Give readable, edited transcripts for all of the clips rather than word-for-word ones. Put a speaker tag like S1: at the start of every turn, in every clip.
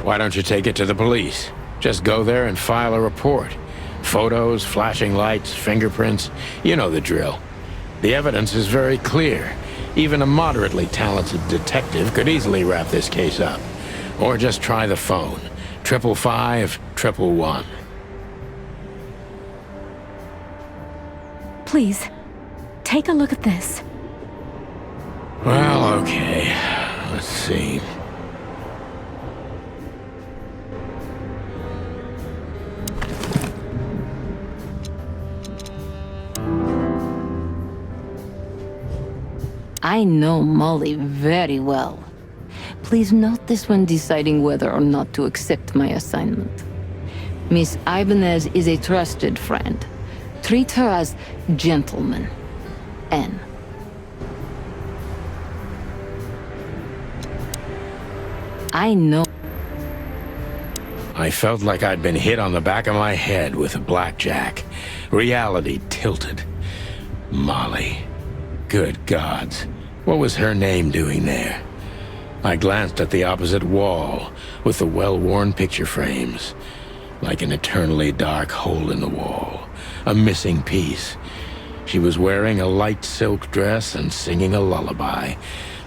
S1: Why don't you take it to the police? Just go there and file a report. Photos, flashing lights, fingerprints, you know the drill. The evidence is very clear. Even a moderately talented detective could easily wrap this case up. Or just try the phone. 555-111.
S2: Please, take a look at this.
S1: Well, okay. Let's see.
S3: I know Molly very well. Please note this when deciding whether or not to accept my assignment. Miss Ibanez is a trusted friend. Treat her as gentleman. N. I know.
S1: I felt like I'd been hit on the back of my head with a blackjack. Reality tilted. Molly. Good gods. What was her name doing there? I glanced at the opposite wall, with the well-worn picture frames. Like an eternally dark hole in the wall. A missing piece. She was wearing a light silk dress and singing a lullaby.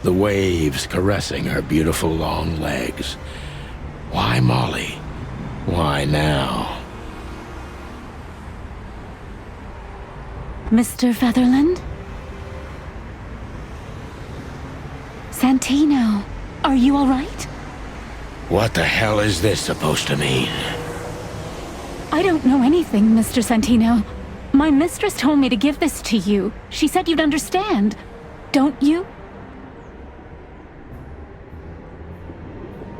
S1: The waves caressing her beautiful long legs. Why Molly? Why now?
S2: Mr. Featherland? Santino, are you all right?
S1: What the hell is this supposed to mean?
S2: I don't know anything, Mr. Santino. My mistress told me to give this to you. She said you'd understand. Don't you?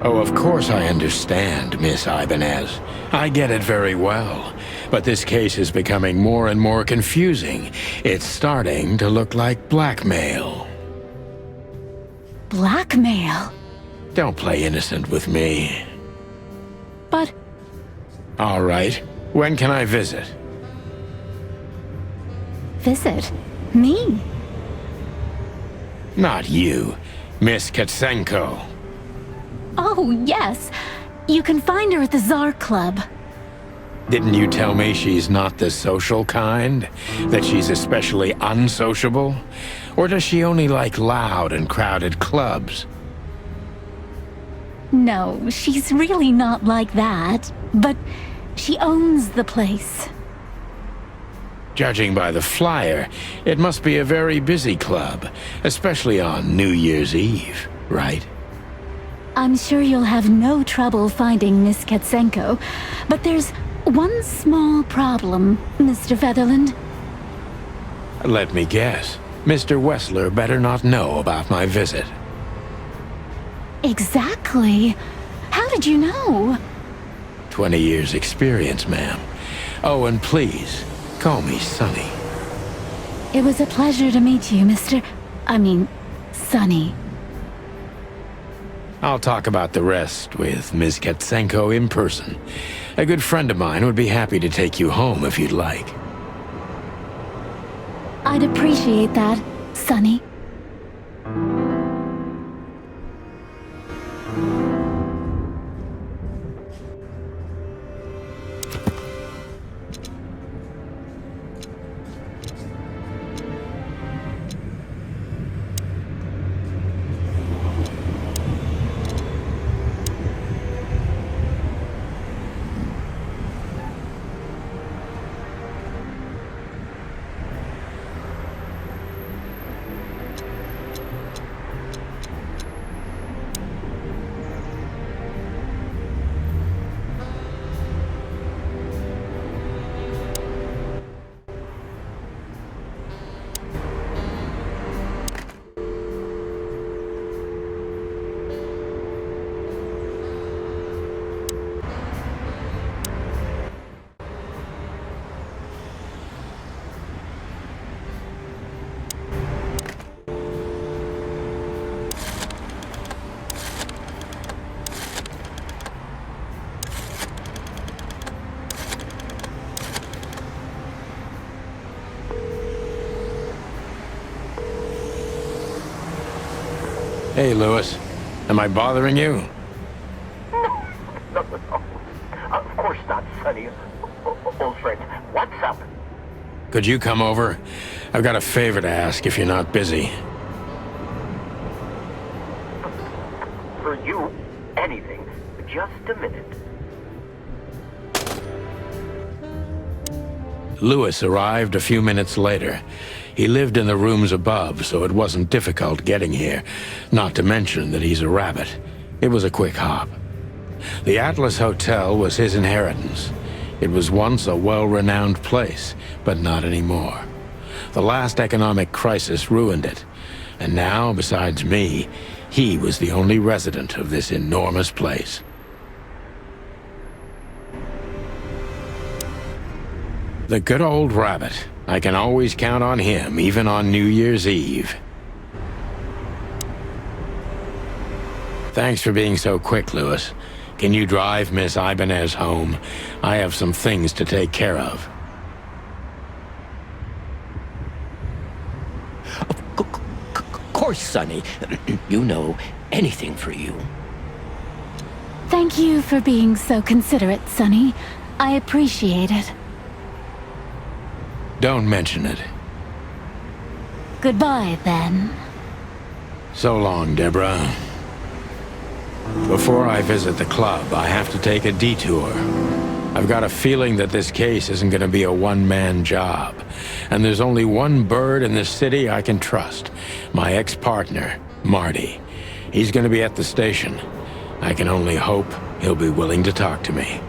S1: Oh, of course I understand, Miss Ibanez. I get it very well. But this case is becoming more and more confusing. It's starting to look like blackmail.
S2: Blackmail?
S1: Don't play innocent with me.
S2: But...
S1: All right. When can I visit?
S2: Visit? Me?
S1: Not you. Miss Katsenko.
S2: Oh, yes. You can find her at the Tsar Club.
S1: Didn't you tell me she's not the social kind? That she's especially unsociable? Or does she only like loud and crowded clubs?
S2: No, she's really not like that. But she owns the place.
S1: Judging by the flyer, it must be a very busy club, especially on New Year's Eve, right?
S2: I'm sure you'll have no trouble finding Miss Katsenko, but there's one small problem, Mr. Featherland.
S1: Let me guess. Mr. Wessler better not know about my visit.
S2: Exactly. How did you know?
S1: 20 years experience, ma'am. Oh, and please, call me Sonny.
S2: It was a pleasure to meet you, Sonny.
S1: I'll talk about the rest with Ms. Katsenko in person. A good friend of mine would be happy to take you home if you'd like.
S2: I'd appreciate that, Sonny.
S1: Hey, Louis. Am I bothering you?
S4: Of course not, Sonny. Old friend, what's up?
S1: Could you come over? I've got a favor to ask if you're not busy.
S4: For you, anything. Just a minute.
S1: Lewis arrived a few minutes later. He lived in the rooms above, so it wasn't difficult getting here, not to mention that he's a rabbit. It was a quick hop. The Atlas Hotel was his inheritance. It was once a well-renowned place, but not anymore. The last economic crisis ruined it, and now, besides me, he was the only resident of this enormous place. The good old rabbit. I can always count on him, even on New Year's Eve. Thanks for being so quick, Lewis. Can you drive Miss Ibanez home? I have some things to take care of.
S5: Of course, Sonny. You know, anything for you.
S2: Thank you for being so considerate, Sonny. I appreciate it.
S1: Don't mention it.
S2: Goodbye, then.
S1: So long, Deborah. Before I visit the club, I have to take a detour. I've got a feeling that this case isn't going to be a one-man job. And there's only one bird in this city I can trust. My ex-partner, Marty. He's going to be at the station. I can only hope he'll be willing to talk to me.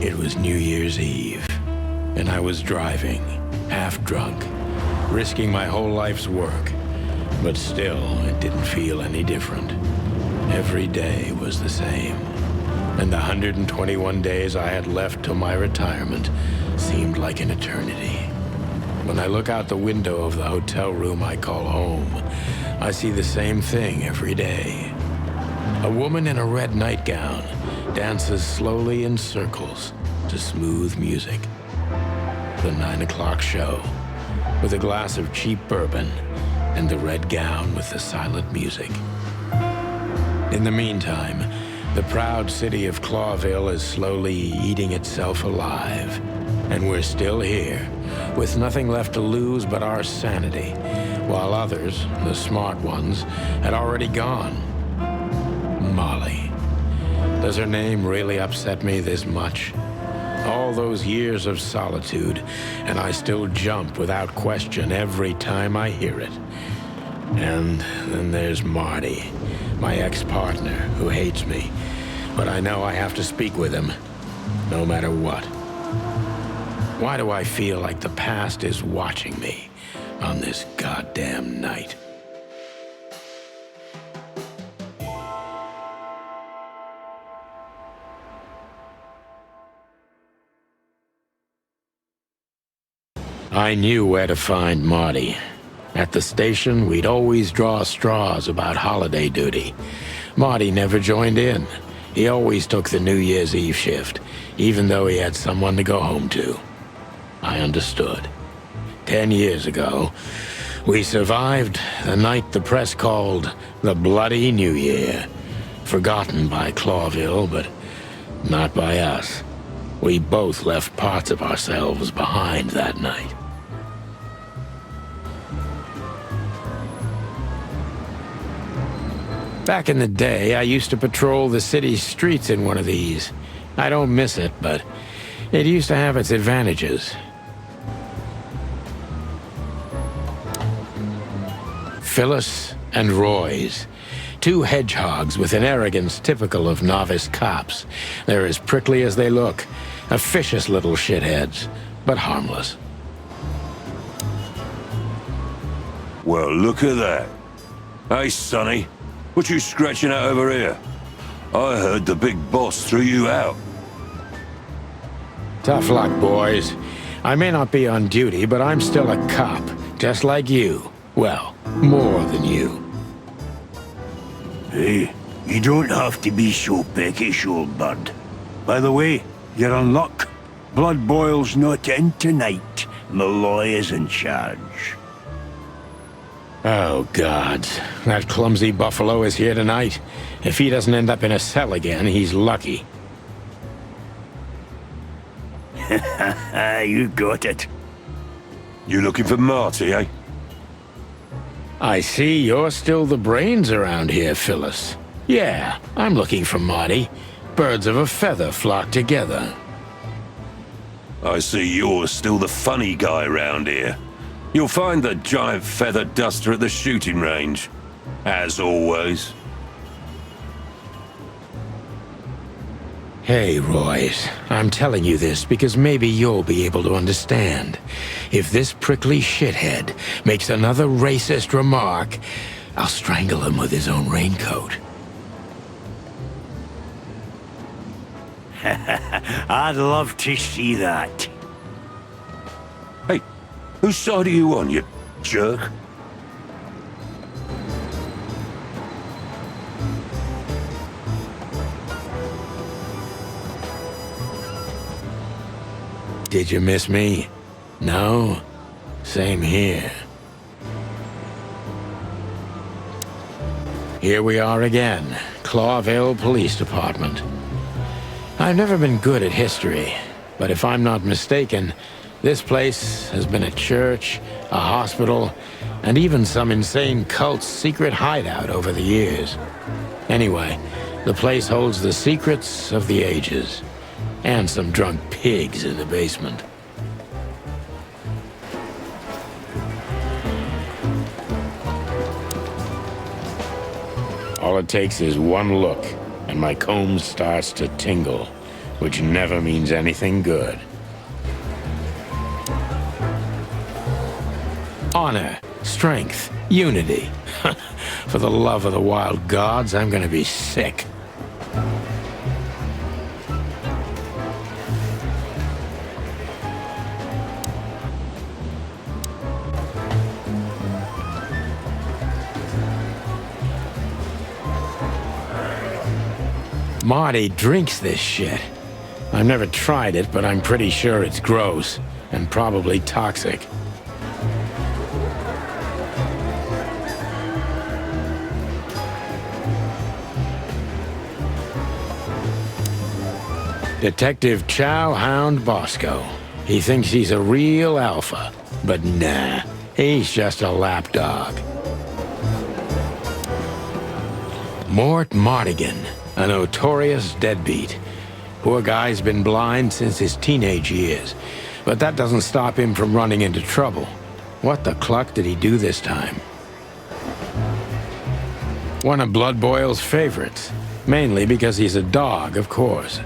S1: It was New Year's Eve, and I was driving, half drunk, risking my whole life's work. But still, it didn't feel any different. Every day was the same, and the 121 days I had left till my retirement seemed like an eternity. When I look out the window of the hotel room I call home, I see the same thing every day. A woman in a red nightgown dances slowly in circles to smooth music. The 9 o'clock show, with a glass of cheap bourbon and the red gown with the silent music. In the meantime, the proud city of Clawville is slowly eating itself alive. And we're still here, with nothing left to lose but our sanity, while others, the smart ones, had already gone. Molly. Does her name really upset me this much? All those years of solitude, and I still jump without question every time I hear it. And then there's Marty, my ex-partner, who hates me. But I know I have to speak with him, no matter what. Why do I feel like the past is watching me on this goddamn night? I knew where to find Marty. At the station, we'd always draw straws about holiday duty. Marty never joined in. He always took the New Year's Eve shift, even though he had someone to go home to. I understood. 10 years ago, we survived the night the press called the Bloody New Year. Forgotten by Clawville, but not by us. We both left parts of ourselves behind that night. Back in the day, I used to patrol the city's streets in one of these. I don't miss it, but it used to have its advantages. Phyllis and Royce. Two hedgehogs with an arrogance typical of novice cops. They're as prickly as they look. Officious little shitheads, but harmless.
S6: Well, look at that. Hey, Sonny, what you scratching at over here? I heard the big boss threw you out.
S1: Tough luck, boys. I may not be on duty, but I'm still a cop, just like you. Well, more than you.
S7: Hey, you don't have to be so peckish, old bird. By the way, you're in luck. Blood Boil's not in tonight. Malloy is in charge.
S1: Oh, gods. That clumsy buffalo is here tonight. If he doesn't end up in a cell again, he's lucky.
S7: You got it.
S6: You looking for Marty, eh?
S1: I see you're still the brains around here, Phyllis. Yeah, I'm looking for Marty. Birds of a feather flock together.
S6: I see you're still the funny guy round here. You'll find the giant feather duster at the shooting range. As always.
S1: Hey, Royce, I'm telling you this because maybe you'll be able to understand. If this prickly shithead makes another racist remark, I'll strangle him with his own raincoat.
S7: I'd love to see that.
S6: Hey, whose side are you on, you jerk?
S1: Did you miss me? No? Same here. Here we are again, Clawville Police Department. I've never been good at history, but if I'm not mistaken, this place has been a church, a hospital, and even some insane cult's secret hideout over the years. Anyway, the place holds the secrets of the ages. And some drunk pigs in the basement. All it takes is one look, and my comb starts to tingle, which never means anything good. Honor, strength, unity. For the love of the wild gods, I'm gonna be sick. Marty drinks this shit. I've never tried it, but I'm pretty sure it's gross and probably toxic. Detective Chow Hound Bosco. He thinks he's a real alpha, but nah, he's just a lapdog. Mort Mardigan. A notorious deadbeat. Poor guy's been blind since his teenage years, but that doesn't stop him from running into trouble. What the cluck did he do this time? One of Blood Boil's favorites, mainly because he's a dog, of course.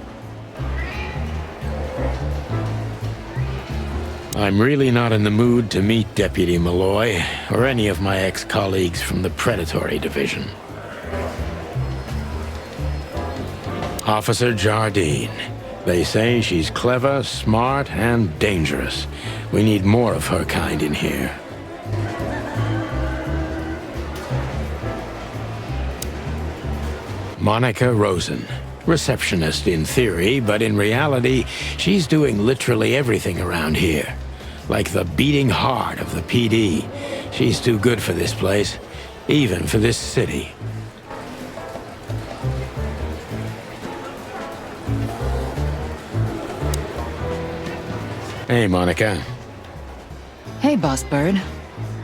S1: I'm really not in the mood to meet Deputy Malloy, or any of my ex-colleagues from the Predatory Division. Officer Jardine. They say she's clever, smart, and dangerous. We need more of her kind in here. Monica Rosen. Receptionist in theory, but in reality, she's doing literally everything around here. Like the beating heart of the PD. She's too good for this place, even for this city. Hey, Monica.
S8: Hey, Boss Bird.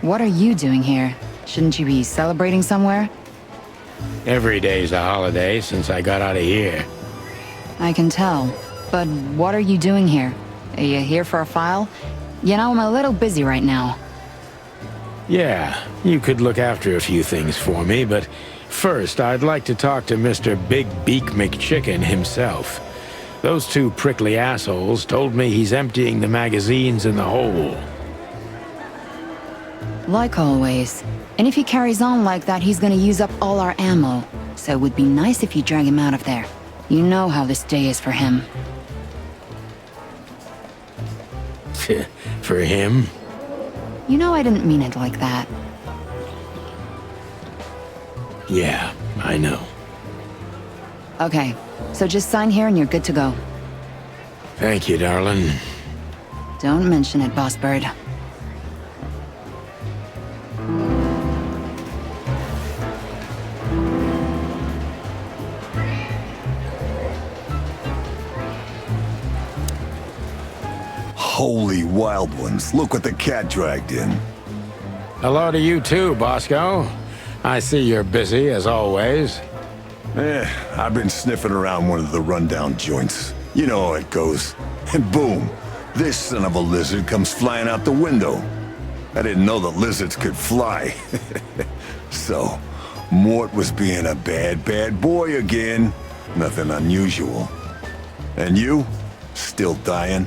S8: What are you doing here? Shouldn't you be celebrating somewhere?
S1: Every day's a holiday since I got out of here.
S8: I can tell. But what are you doing here? Are you here for a file? You know, I'm a little busy right now.
S1: Yeah, you could look after a few things for me, but first I'd like to talk to Mr. Big Beak McChicken himself. Those two prickly assholes told me he's emptying the magazines in the hole.
S8: Like always. And if he carries on like that, he's gonna use up all our ammo. So it would be nice if you drag him out of there. You know how this day is for him.
S1: For him?
S8: You know I didn't mean it like that.
S1: Yeah, I know.
S8: Okay, so just sign here and you're good to go.
S1: Thank you, darling.
S8: Don't mention it, Boss Bird.
S9: Holy wild ones, look what the cat dragged in.
S1: Hello to you too, Bosco. I see you're busy, as always.
S9: I've been sniffing around one of the rundown joints. You know how it goes. And boom, this son of a lizard comes flying out the window. I didn't know that lizards could fly. So, Mort was being a bad boy again. Nothing unusual. And you? Still dying?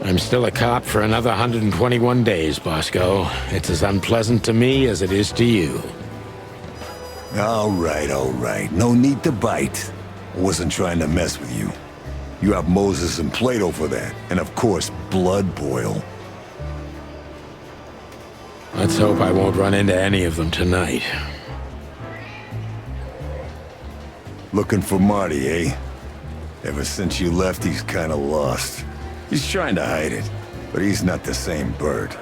S1: I'm still a cop for another 121 days, Bosco. It's as unpleasant to me as it is to you.
S9: All right. No need to bite. I wasn't trying to mess with you. You have Moses and Plato for that. And of course, Blood Boil.
S1: Let's hope I won't run into any of them tonight.
S9: Looking for Marty, eh? Ever since you left, he's kinda lost. He's trying to hide it, but he's not the same bird.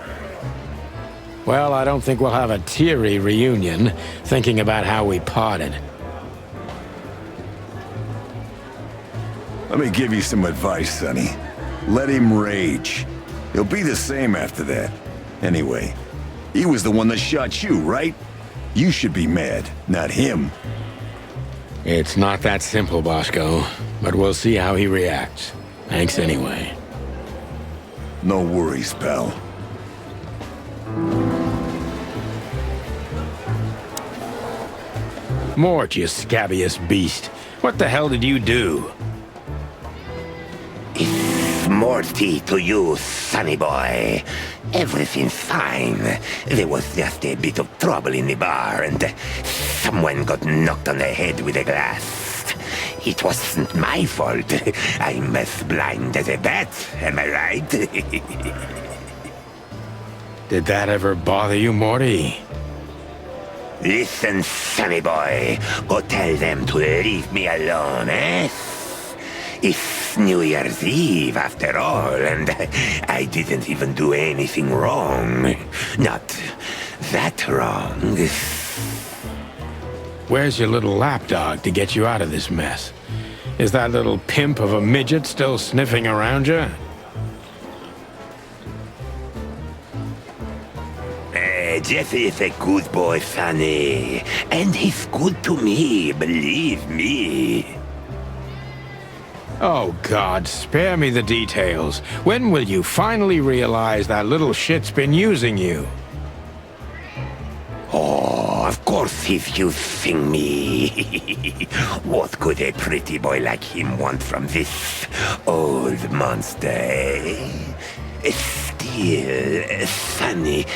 S1: Well, I don't think we'll have a teary reunion, thinking about how we parted.
S9: Let me give you some advice, Sonny. Let him rage. He'll be the same after that. Anyway, he was the one that shot you, right? You should be mad, not him.
S1: It's not that simple, Bosco, but we'll see how he reacts. Thanks anyway.
S9: No worries, pal.
S1: Mort, you scabbiest beast. What the hell did you do?
S5: Morty to you, sonny boy. Everything's fine. There was just a bit of trouble in the bar, and someone got knocked on the head with a glass. It wasn't my fault. I'm as blind as a bat, am I right?
S1: Did that ever bother you, Morty?
S5: Listen, sonny boy. Go tell them to leave me alone, eh? It's New Year's Eve, after all, and I didn't even do anything wrong. Not that wrong.
S1: Where's your little lapdog to get you out of this mess? Is that little pimp of a midget still sniffing around you?
S5: Jeff is a good boy, Sonny. And he's good to me, believe me.
S1: Oh, God, spare me the details. When will you finally realize that little shit's been using you?
S5: Oh, of course he's using me. What could a pretty boy like him want from this old monster, eh? Still, Sonny,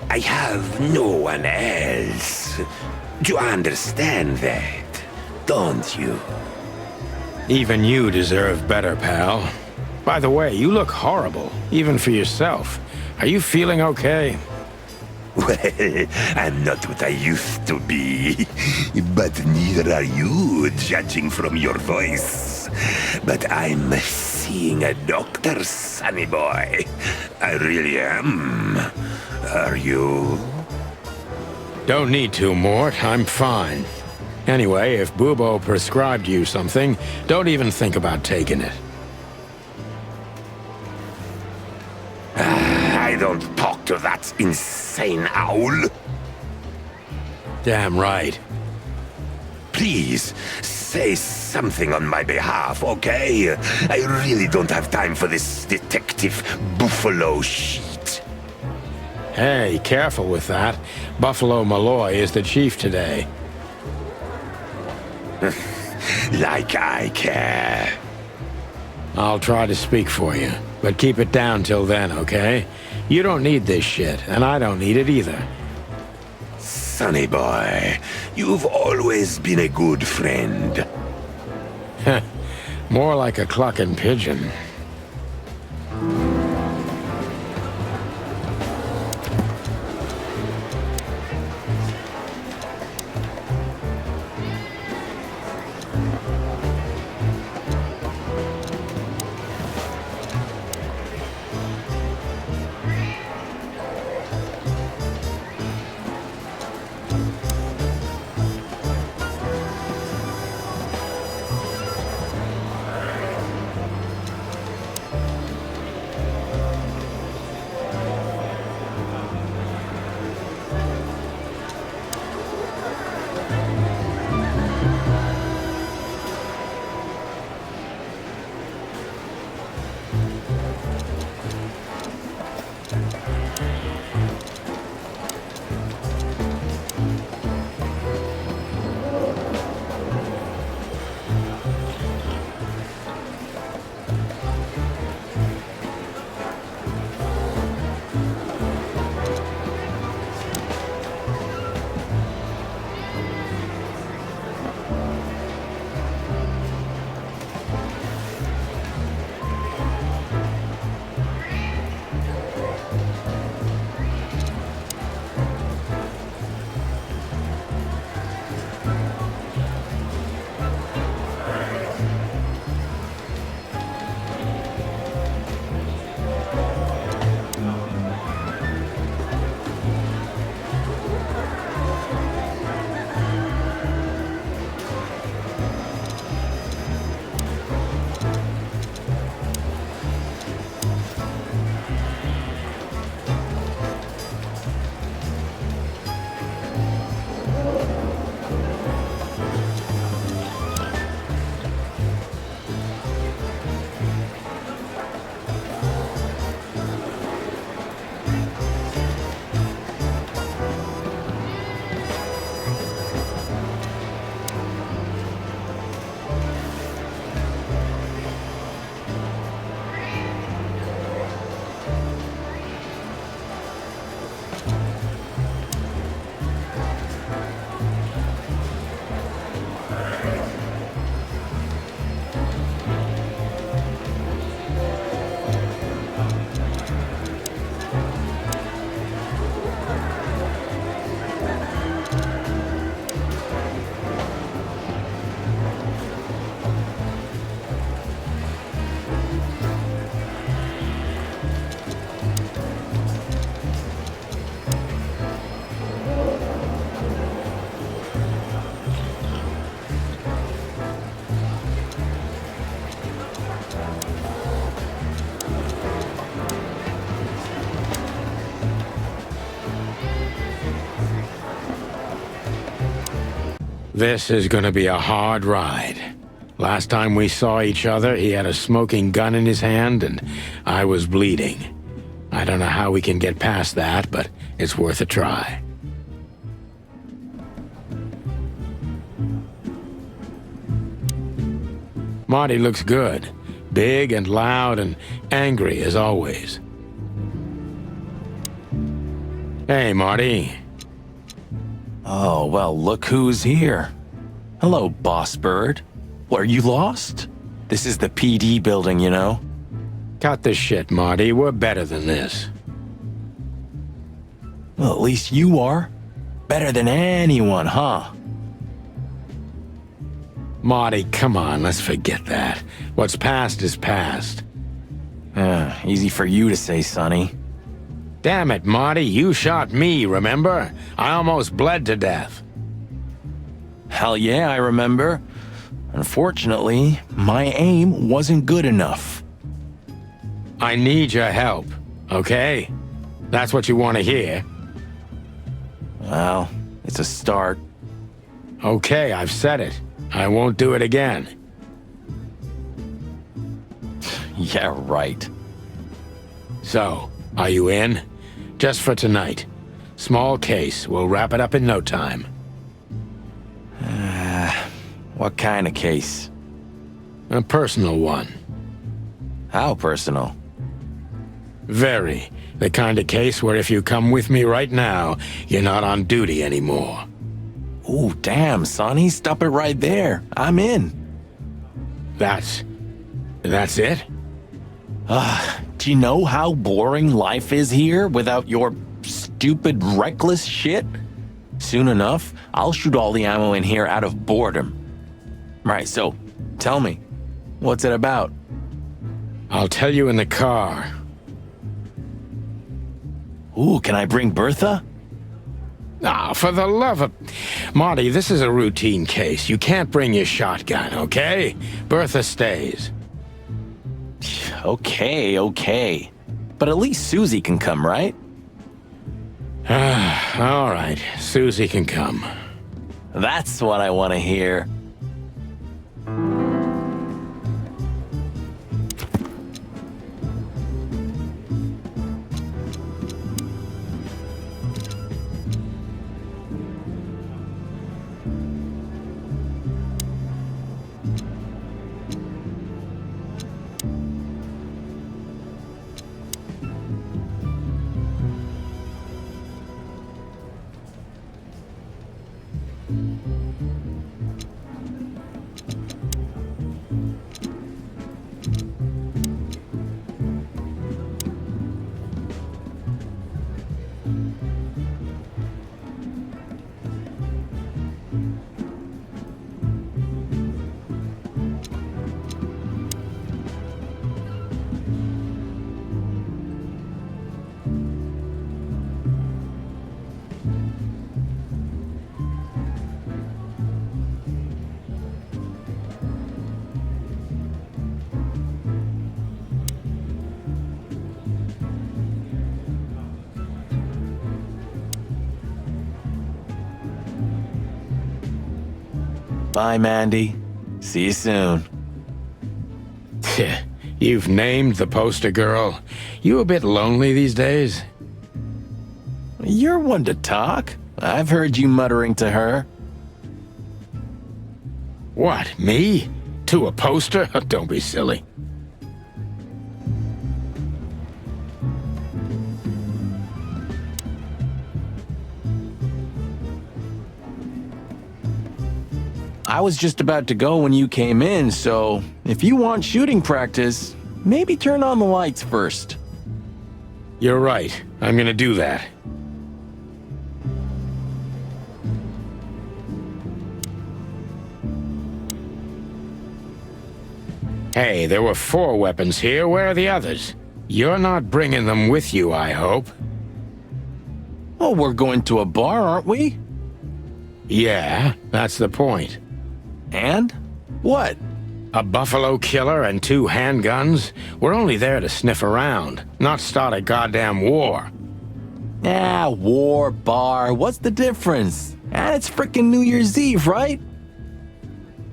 S5: I have no one else. Do you understand that, don't you?
S1: Even you deserve better, pal. By the way, you look horrible, even for yourself. Are you feeling okay?
S5: Well, I'm not what I used to be, but neither are you, judging from your voice. But I'm seeing a doctor, sonny boy. I really am. Are you?
S1: Don't need to, Mort. I'm fine. Anyway, if Bubo prescribed you something, don't even think about taking it.
S5: I don't talk to that insane owl.
S1: Damn right.
S5: Please, say something on my behalf, okay? I really don't have time for this Detective Buffalo shit.
S1: Hey, careful with that. Buffalo Malloy is the chief today.
S5: Like I care.
S1: I'll try to speak for you, but keep it down till then, okay? You don't need this shit, and I don't need it either.
S5: Sonny boy, you've always been a good friend.
S1: More like a clucking pigeon. This is gonna be a hard ride. Last time we saw each other, he had a smoking gun in his hand, and I was bleeding. I don't know how we can get past that, but it's worth a try. Marty looks good. Big and loud and angry as always. Hey, Marty.
S10: Oh, well, look who's here. Hello, Boss Bird. What, are you lost? This is the PD building, you know?
S1: Cut the shit, Marty. We're better than this.
S10: Well, at least you are. Better than anyone, huh?
S1: Marty, come on, let's forget that. What's past is past.
S10: Easy for you to say, Sonny.
S1: Damn it, Marty, you shot me, remember? I almost bled to death.
S10: Hell yeah, I remember. Unfortunately, my aim wasn't good enough.
S1: I need your help, okay? That's what you want to hear.
S10: Well, It's a start.
S1: Okay, I've said it. I won't do it again.
S10: Yeah, right.
S1: So, are you in? Just for tonight. Small case. We'll wrap it up in no time.
S10: What kind of case?
S1: A personal one.
S10: How personal?
S1: Very. The kind of case where if you come with me right now, you're not on duty anymore.
S10: Ooh, damn, Sonny, stop it right there. I'm in.
S1: That's it?
S10: Do you know how boring life is here without your stupid, reckless shit? Soon enough, I'll shoot all the ammo in here out of boredom. Right, so, tell me, what's it about?
S1: I'll tell you in the car.
S10: Ooh, can I bring Bertha?
S1: Ah, for the love of... Marty, this is a routine case. You can't bring your shotgun, okay? Bertha stays.
S10: Okay. But at least Susie can come, right?
S1: All right, Susie can come.
S10: That's what I want to hear. Bye, Mandy. See you soon.
S1: You've named the poster girl. You a bit lonely these days?
S10: You're one to talk. I've heard you muttering to her.
S1: What, me? To a poster? Don't be silly.
S10: I was just about to go when you came in, so if you want shooting practice, maybe turn on the lights first.
S1: You're right. I'm gonna do that. Hey, there were 4 weapons here. Where are the others? You're not bringing them with you, I hope.
S10: Oh, we're going to a bar, aren't we?
S1: Yeah, that's the point.
S10: And? What?
S1: A buffalo killer and 2 handguns? We're only there to sniff around, not start a goddamn war.
S10: War, bar, what's the difference? And it's frickin' New Year's Eve, right?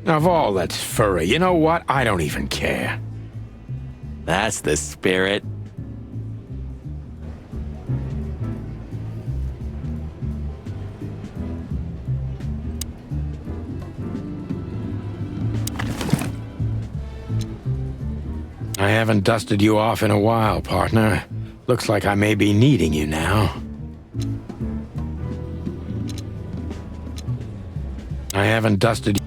S1: Of all that's furry, you know what? I don't even care.
S10: That's the spirit.
S1: I haven't dusted you off in a while, partner. Looks like I may be needing you now. I haven't dusted you.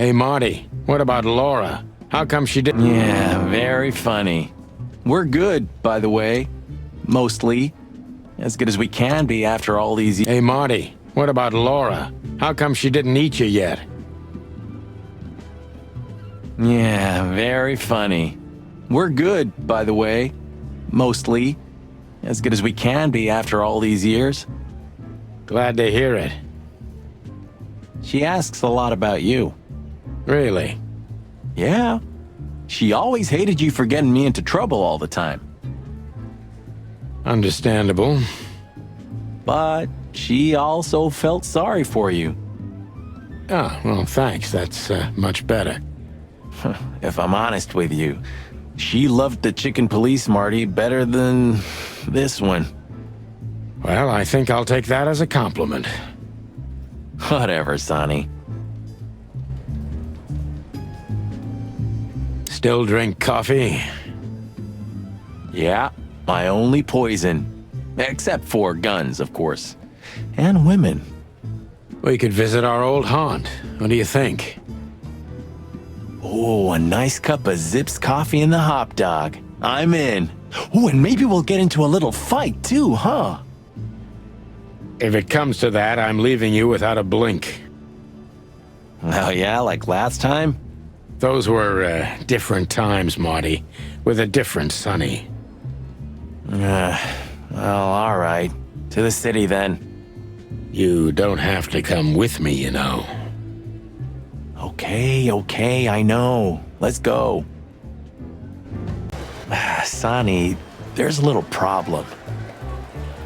S1: Hey, Marty, what about Laura? How come she didn't...
S10: Yeah, very funny. We're good, by the way. Mostly. As good as we can be after all these years.
S1: Hey, Marty, what about Laura? How come she didn't eat you yet?
S10: Yeah, very funny. We're good, by the way. Mostly. As good as we can be after all these years.
S1: Glad to hear it.
S10: She asks a lot about you.
S1: Really?
S10: Yeah. She always hated you for getting me into trouble all the time.
S1: Understandable.
S10: But she also felt sorry for you.
S1: Ah, well, thanks. That's much better.
S10: If I'm honest with you, she loved the chicken police, Marty, better than this one.
S1: Well, I think I'll take that as a compliment.
S10: Whatever, Sonny.
S1: Still drink coffee?
S10: Yeah, my only poison. Except for guns, of course. And women.
S1: We could visit our old haunt. What do you think?
S10: Oh, a nice cup of Zips coffee and the hop dog. I'm in. Oh, and maybe we'll get into a little fight too, huh?
S1: If it comes to that, I'm leaving you without a blink.
S10: Oh yeah, like last time?
S1: Those were different times, Marty, with a different Sonny.
S10: Well, all right. To the city then.
S1: You don't have to come with me, you know.
S10: Okay, I know. Let's go. Sonny, there's a little problem.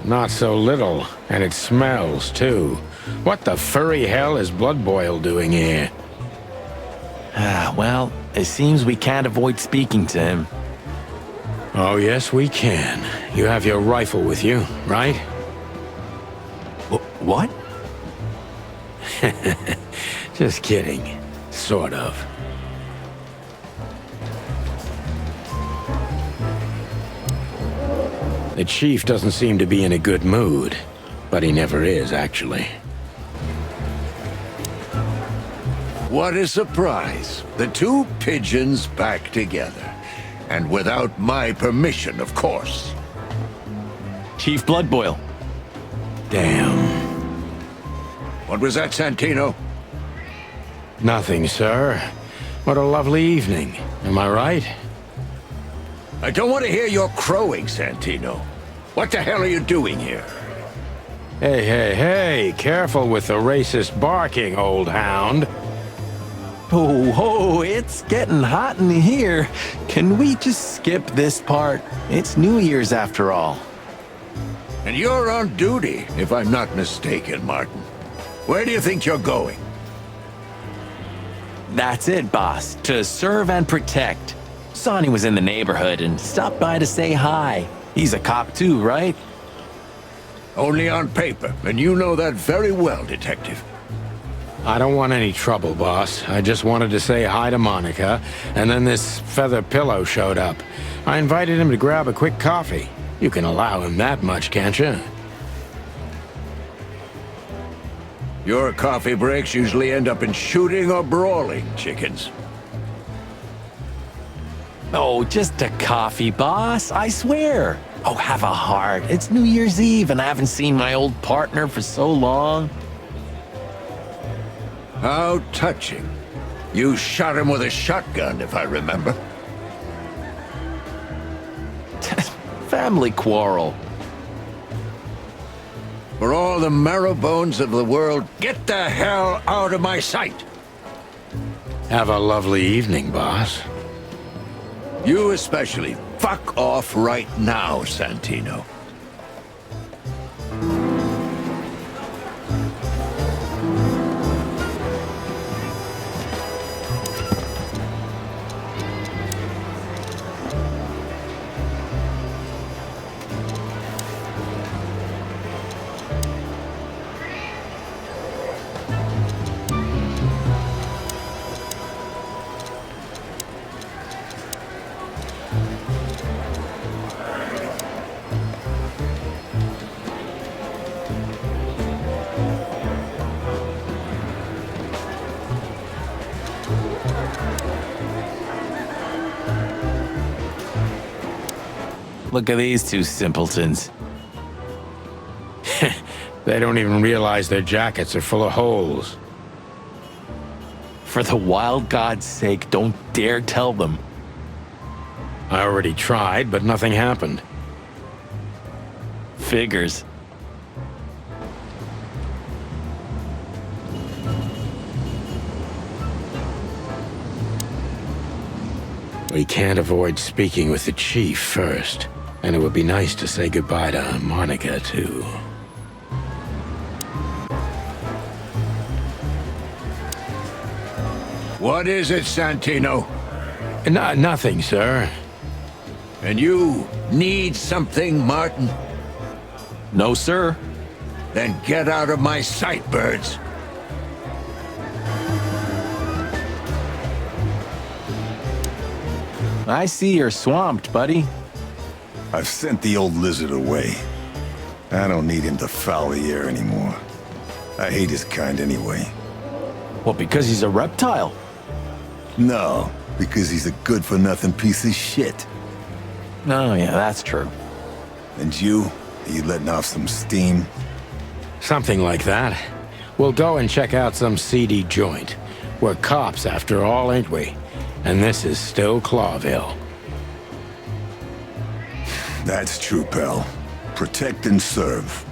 S1: Not so little, and it smells, too. What the furry hell is Blood Boil doing here?
S10: Well, it seems we can't avoid speaking to him.
S1: Oh, yes, we can. You have your rifle with you, right?
S10: What?
S1: Just kidding. Sort of. The chief doesn't seem to be in a good mood, but he never is, actually.
S11: What a surprise. The two pigeons back together. And without my permission, of course.
S10: Chief Bloodboil.
S1: Damn.
S11: What was that, Santino?
S1: Nothing, sir. What a lovely evening. Am I right?
S11: I don't want to hear your crowing, Santino. What the hell are you doing here?
S1: Hey, careful with the racist barking, old hound.
S10: Oh, it's getting hot in here. Can we just skip this part? It's New Year's after all.
S11: And you're on duty, if I'm not mistaken, Martin. Where do you think you're going?
S10: That's it, boss. To serve and protect. Sonny was in the neighborhood and stopped by to say hi. He's a cop too, right?
S11: Only on paper, and you know that very well, Detective.
S1: I don't want any trouble, boss. I just wanted to say hi to Monica, and then this feather pillow showed up. I invited him to grab a quick coffee. You can allow him that much, can't you?
S11: Your coffee breaks usually end up in shooting or brawling, chickens.
S10: Oh, just a coffee, boss. I swear. Oh, have a heart. It's New Year's Eve, and I haven't seen my old partner for so long.
S11: How touching. You shot him with a shotgun, if I remember.
S10: Family quarrel.
S11: For all the marrow bones of the world, get the hell out of my sight!
S1: Have a lovely evening, boss.
S11: You especially. Fuck off right now, Santino.
S10: Look at these two simpletons.
S1: They don't even realize their jackets are full of holes.
S10: For the wild god's sake, don't dare tell them.
S1: I already tried, but nothing happened.
S10: Figures.
S1: We can't avoid speaking with the chief first, and it would be nice to say goodbye to Monica, too.
S11: What is it, Santino?
S1: Nothing, sir.
S11: And you need something, Martin?
S10: No, sir.
S11: Then get out of my sight, birds.
S10: I see you're swamped, buddy.
S9: I've sent the old lizard away. I don't need him to foul the air anymore. I hate his kind anyway.
S10: Well, because he's a reptile.
S9: No, because he's a good-for-nothing piece of shit.
S10: Oh, yeah, that's true.
S9: And you? Are you letting off some steam?
S1: Something like that. We'll go and check out some seedy joint. We're cops, after all, ain't we? And this is still Clawville.
S9: That's true, pal. Protect and serve.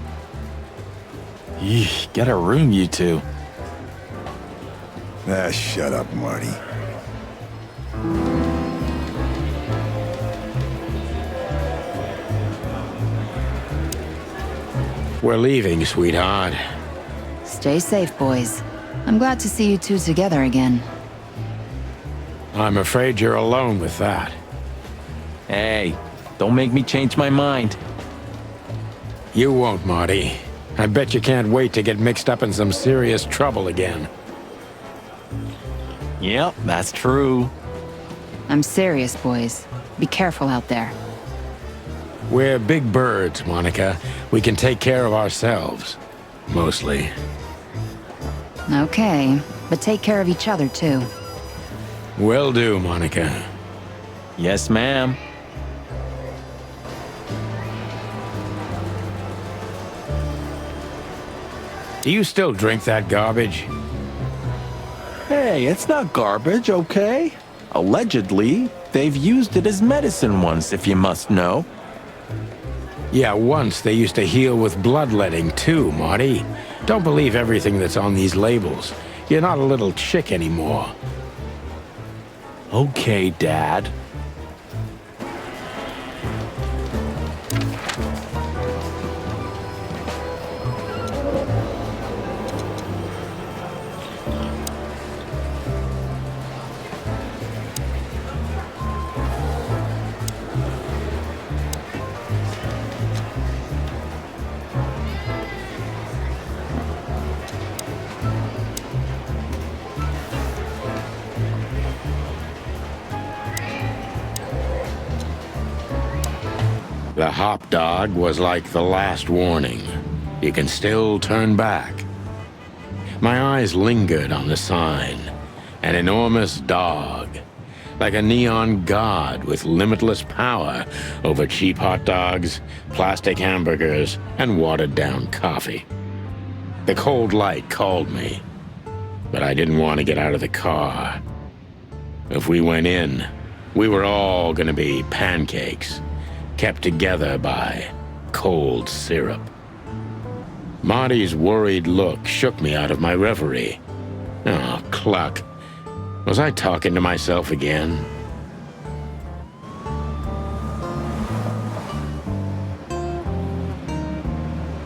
S10: Yeesh, get a room, you two.
S9: Ah, shut up, Marty.
S1: We're leaving, sweetheart.
S8: Stay safe, boys. I'm glad to see you two together again.
S1: I'm afraid you're alone with that.
S10: Hey, don't make me change my mind.
S1: You won't, Marty. I bet you can't wait to get mixed up in some serious trouble again.
S10: Yep, that's true.
S8: I'm serious, boys. Be careful out there.
S1: We're big birds, Monica. We can take care of ourselves. Mostly.
S8: Okay, but take care of each other, too.
S1: Will do, Monica.
S10: Yes, ma'am.
S1: Do you still drink that garbage?
S10: Hey, it's not garbage, okay? Allegedly, they've used it as medicine once, if you must know.
S1: Yeah, once they used to heal with bloodletting too, Marty. Don't believe everything that's on these labels. You're not a little chick anymore.
S10: Okay, Dad.
S1: The hop dog was like the last warning. You can still turn back. My eyes lingered on the sign. An enormous dog. Like a neon god with limitless power over cheap hot dogs, plastic hamburgers, and watered-down coffee. The cold light called me, but I didn't want to get out of the car. If we went in, we were all gonna be pancakes. Kept together by cold syrup. Marty's worried look shook me out of my reverie. Oh, cluck. Was I talking to myself again?